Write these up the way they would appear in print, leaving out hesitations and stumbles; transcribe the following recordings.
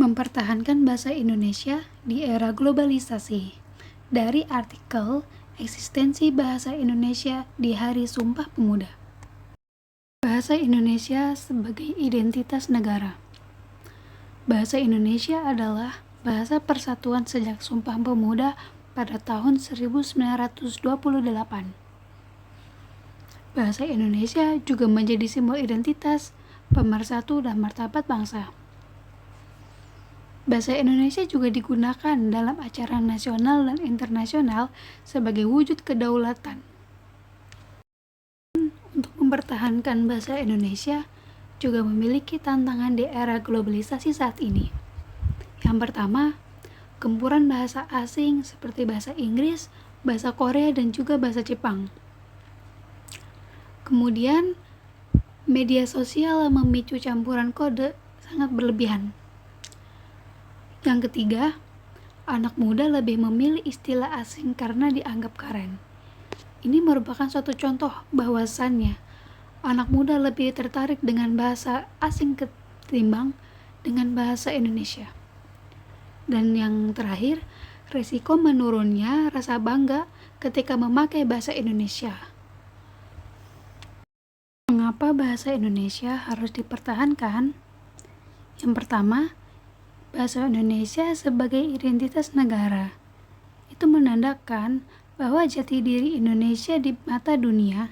Mempertahankan bahasa Indonesia di era globalisasi. Dari artikel Eksistensi Bahasa Indonesia di Hari Sumpah Pemuda. Bahasa Indonesia sebagai identitas negara. Bahasa Indonesia adalah bahasa persatuan sejak Sumpah Pemuda pada tahun 1928. Bahasa Indonesia juga menjadi simbol identitas, pemersatu dan martabat bangsa. Bahasa Indonesia juga digunakan dalam acara nasional dan internasional sebagai wujud kedaulatan. Untuk mempertahankan bahasa Indonesia juga memiliki tantangan di era globalisasi saat ini. Yang pertama, gempuran bahasa asing seperti bahasa Inggris, bahasa Korea, dan juga bahasa Jepang. Kemudian, media sosial memicu campuran kode sangat berlebihan. Yang ketiga, anak muda lebih memilih istilah asing karena dianggap keren. Ini merupakan suatu contoh bahwasannya anak muda lebih tertarik dengan bahasa asing ketimbang dengan bahasa Indonesia. Dan yang terakhir, risiko menurunnya rasa bangga ketika memakai bahasa Indonesia. Mengapa bahasa Indonesia harus dipertahankan? Yang pertama, bahasa Indonesia sebagai identitas negara. Itu menandakan bahwa jati diri Indonesia di mata dunia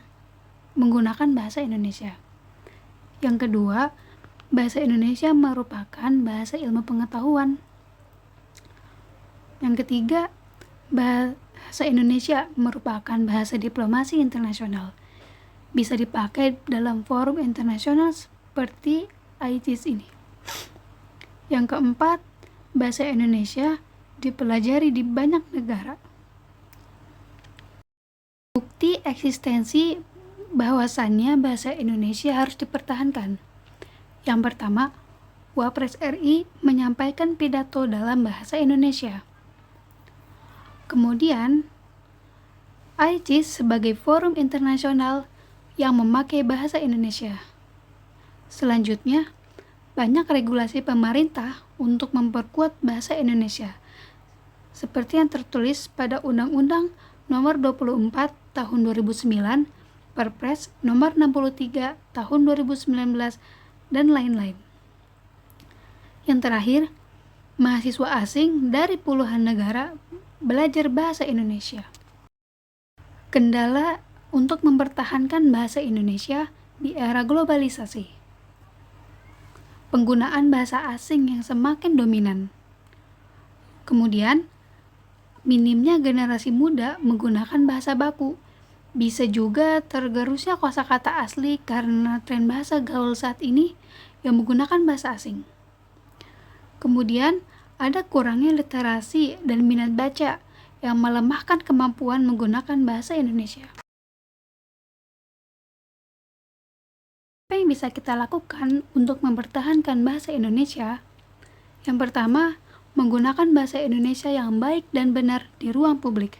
menggunakan bahasa Indonesia. Yang kedua, bahasa Indonesia merupakan bahasa ilmu pengetahuan. Yang ketiga, bahasa Indonesia merupakan bahasa diplomasi internasional. Bisa dipakai dalam forum internasional seperti ICIS ini. Yang keempat, bahasa Indonesia dipelajari di banyak negara. Bukti eksistensi bahwasannya bahasa Indonesia harus dipertahankan. Yang pertama, Wapres RI menyampaikan pidato dalam bahasa Indonesia. Kemudian, ICIS sebagai forum internasional yang memakai bahasa Indonesia. Selanjutnya, banyak regulasi pemerintah untuk memperkuat bahasa Indonesia, seperti yang tertulis pada Undang-Undang Nomor 24 Tahun 2009, Perpres Nomor 63 Tahun 2019, dan lain-lain. Yang terakhir, mahasiswa asing dari puluhan negara belajar bahasa Indonesia. Kendala untuk mempertahankan bahasa Indonesia di era globalisasi. Penggunaan bahasa asing yang semakin dominan. Kemudian, minimnya generasi muda menggunakan bahasa baku. Bisa juga tergerusnya kosakata asli karena tren bahasa gaul saat ini yang menggunakan bahasa asing. Kemudian, ada kurangnya literasi dan minat baca yang melemahkan kemampuan menggunakan bahasa Indonesia. Apa yang bisa kita lakukan untuk mempertahankan bahasa Indonesia? Yang pertama, menggunakan bahasa Indonesia yang baik dan benar di ruang publik.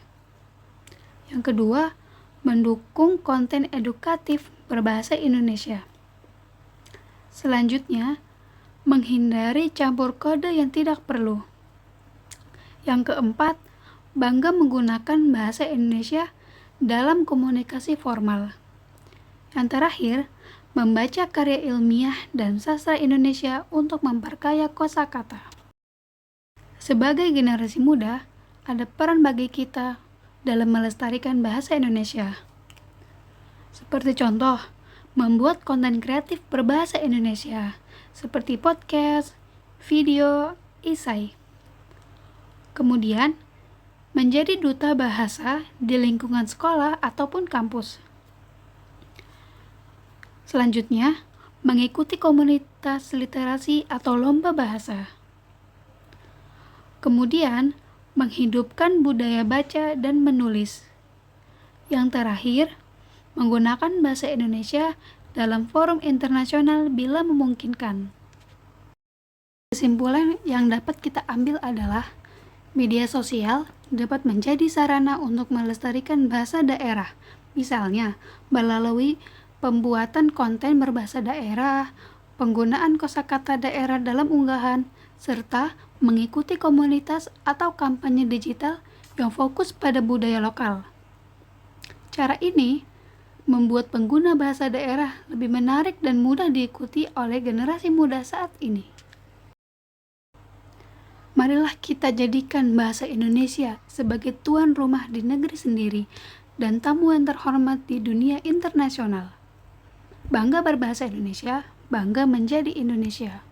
Yang kedua, mendukung konten edukatif berbahasa Indonesia. Selanjutnya, menghindari campur kode yang tidak perlu. Yang keempat, bangga menggunakan bahasa Indonesia dalam komunikasi formal. Yang terakhir, membaca karya ilmiah dan sastra Indonesia untuk memperkaya kosakata. Sebagai generasi muda, ada peran bagi kita dalam melestarikan bahasa Indonesia. Seperti contoh, membuat konten kreatif berbahasa Indonesia, seperti podcast, video, esai. Kemudian, menjadi duta bahasa di lingkungan sekolah ataupun kampus. Selanjutnya, mengikuti komunitas literasi atau lomba bahasa. Kemudian, menghidupkan budaya baca dan menulis. Yang terakhir, menggunakan bahasa Indonesia dalam forum internasional bila memungkinkan. Kesimpulan yang dapat kita ambil adalah media sosial dapat menjadi sarana untuk melestarikan bahasa daerah, misalnya melalui pembuatan konten berbahasa daerah, penggunaan kosakata daerah dalam unggahan, serta mengikuti komunitas atau kampanye digital yang fokus pada budaya lokal. Cara ini membuat pengguna bahasa daerah lebih menarik dan mudah diikuti oleh generasi muda saat ini. Marilah kita jadikan bahasa Indonesia sebagai tuan rumah di negeri sendiri dan tamu yang terhormat di dunia internasional. Bangga berbahasa Indonesia, bangga menjadi Indonesia.